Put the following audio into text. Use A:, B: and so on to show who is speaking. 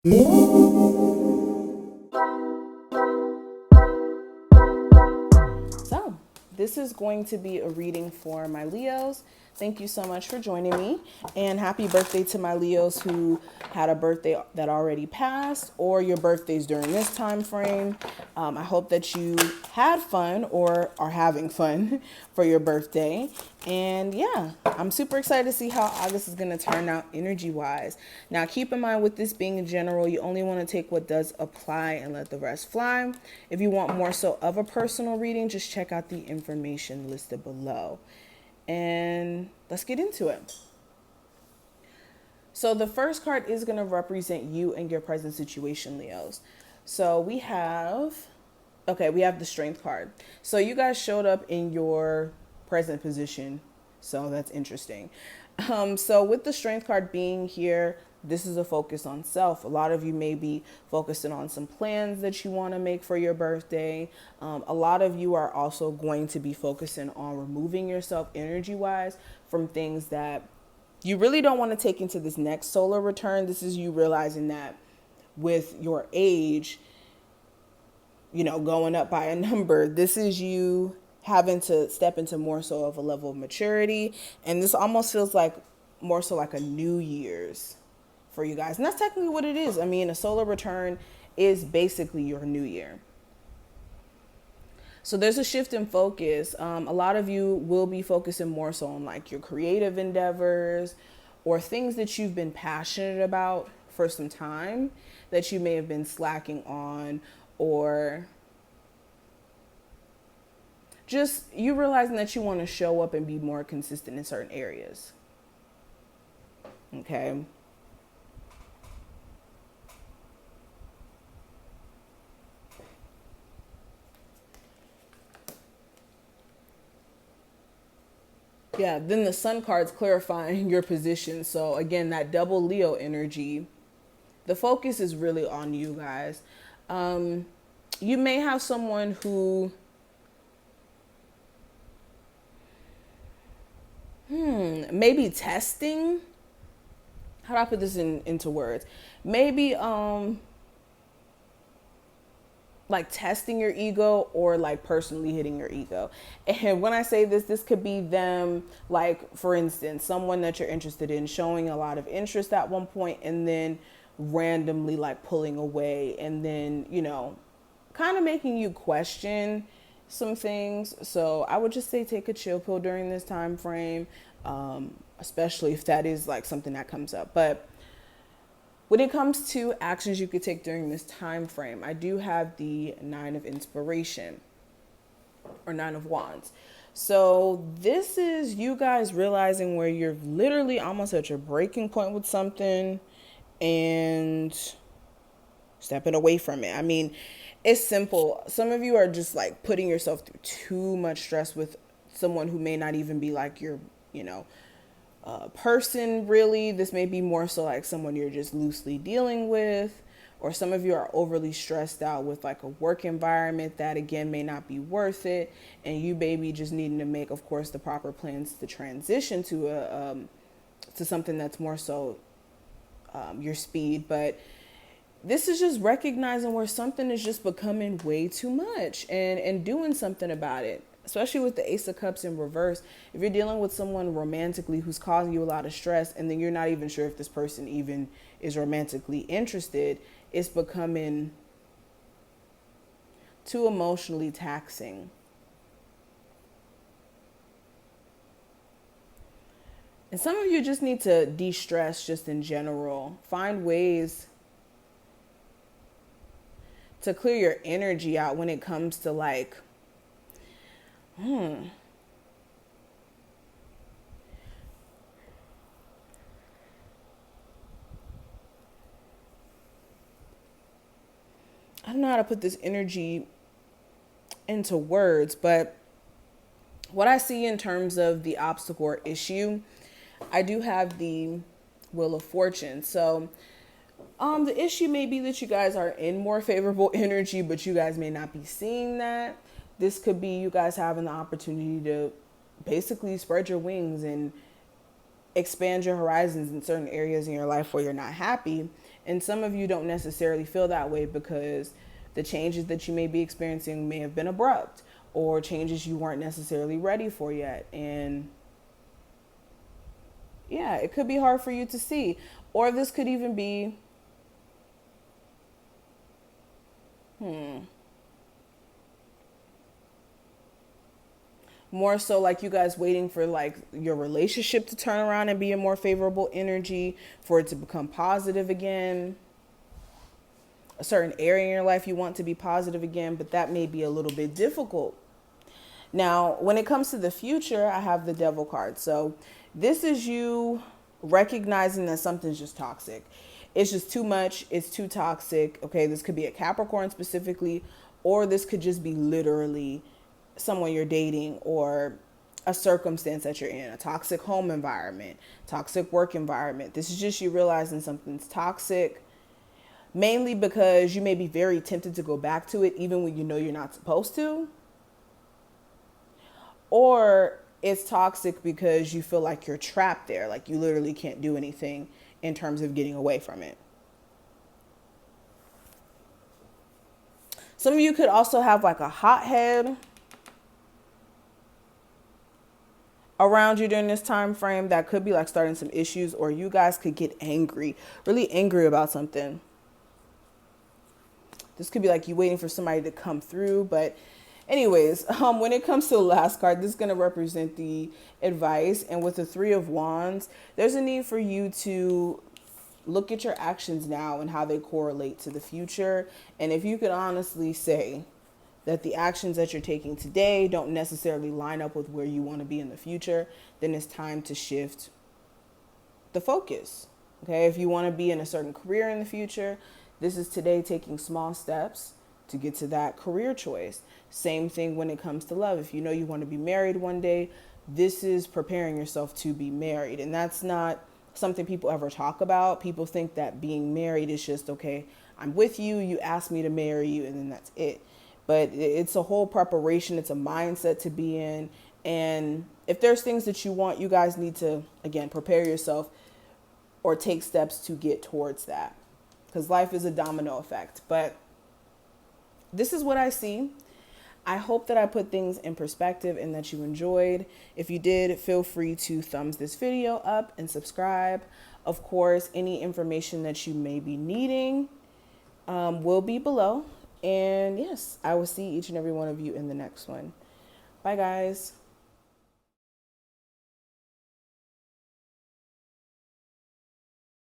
A: So, this is going to be a reading for my Leos. Thank you so much for joining me, and happy birthday to my Leos who had a birthday that already passed, or your birthdays during this time frame. I hope that you had fun or are having fun for your birthday. And yeah, I'm super excited to see how August is going to turn out energy wise. Now, keep in mind, with this being general, you only want to take what does apply and let the rest fly. If you want more so of a personal reading, just check out the information listed below. And let's get into it. So the first card is going to represent you and your present situation, Leos. So we have the Strength card. So you guys showed up in your present position. So that's interesting. So with the Strength card being here, this is a focus on self. A lot of you may be focusing on some plans that you want to make for your birthday. A lot of you are also going to be focusing on removing yourself energy-wise from things that you really don't want to take into this next solar return. This is you realizing that with your age, going up by a number, this is you having to step into more so of a level of maturity. And this almost feels like more so like a New Year's for you guys. And that's technically what it is. I mean, a solar return is basically your new year. So there's a shift in focus. A lot of you will be focusing more so on like your creative endeavors or things that you've been passionate about for some time that you may have been slacking on, or just you realizing that you want to show up and be more consistent in certain areas. Okay. Yeah, then the Sun card's clarifying your position. So again, that double Leo energy, the focus is really on you guys. You may have someone who maybe testing. How do I put this into words? Maybe like testing your ego, or like personally hitting your ego. And when I say this could be them, like for instance, someone that you're interested in showing a lot of interest at one point and then randomly like pulling away, and then, kind of making you question some things. So I would just say take a chill pill during this time frame, especially if that is like something that comes up. But when it comes to actions you could take during this time frame, I do have the Nine of Inspiration, or Nine of Wands. So this is you guys realizing where you're literally almost at your breaking point with something and stepping away from it. I mean, it's simple. Some of you are just like putting yourself through too much stress with someone who may not even be like your, person really. This may be more so like someone you're just loosely dealing with, or some of you are overly stressed out with like a work environment that again may not be worth it, and you maybe just needing to make, of course, the proper plans to transition to something that's more so your speed. But this is just recognizing where something is just becoming way too much and doing something about it. Especially with the Ace of Cups in reverse. If you're dealing with someone romantically who's causing you a lot of stress, and then you're not even sure if this person even is romantically interested, it's becoming too emotionally taxing. And some of you just need to de-stress just in general. Find ways to clear your energy out when it comes to like, I don't know how to put this energy into words, but what I see in terms of the obstacle or issue, I do have the Wheel of Fortune. So the issue may be that you guys are in more favorable energy, but you guys may not be seeing that. This could be you guys having the opportunity to basically spread your wings and expand your horizons in certain areas in your life where you're not happy. And some of you don't necessarily feel that way because the changes that you may be experiencing may have been abrupt, or changes you weren't necessarily ready for yet. And yeah, it could be hard for you to see. Or this could even be, more so like you guys waiting for like your relationship to turn around and be a more favorable energy, for it to become positive again. A certain area in your life you want to be positive again, but that may be a little bit difficult. Now, when it comes to the future, I have the Devil card. So this is you recognizing that something's just toxic. It's just too much. It's too toxic. Okay, this could be a Capricorn specifically, or this could just be literally someone you're dating, or a circumstance that you're in, a toxic home environment, toxic work environment. This is just you realizing something's toxic, mainly because you may be very tempted to go back to it even when you know you're not supposed to. Or it's toxic because you feel like you're trapped there, like you literally can't do anything in terms of getting away from it. Some of you could also have like a hothead around you during this time frame that could be like starting some issues, or you guys could get angry, really angry about something. This could be like you waiting for somebody to come through. But anyways, when it comes to the last card, this is going to represent the advice. And with the Three of Wands, there's a need for you to look at your actions now and how they correlate to the future. And if you could honestly say that the actions that you're taking today don't necessarily line up with where you want to be in the future, then it's time to shift the focus. Okay, if you want to be in a certain career in the future, this is today taking small steps to get to that career choice. Same thing when it comes to love. If you know you want to be married one day, this is preparing yourself to be married. And that's not something people ever talk about. People think that being married is just, okay, I'm with you, you asked me to marry you, and then that's it. But it's a whole preparation. It's a mindset to be in. And if there's things that you want, you guys need to, again, prepare yourself or take steps to get towards that. Because life is a domino effect. But this is what I see. I hope that I put things in perspective and that you enjoyed. If you did, feel free to thumbs this video up and subscribe. Of course, any information that you may be needing will be below. And yes, I will see each and every one of you in the next one. Bye, guys.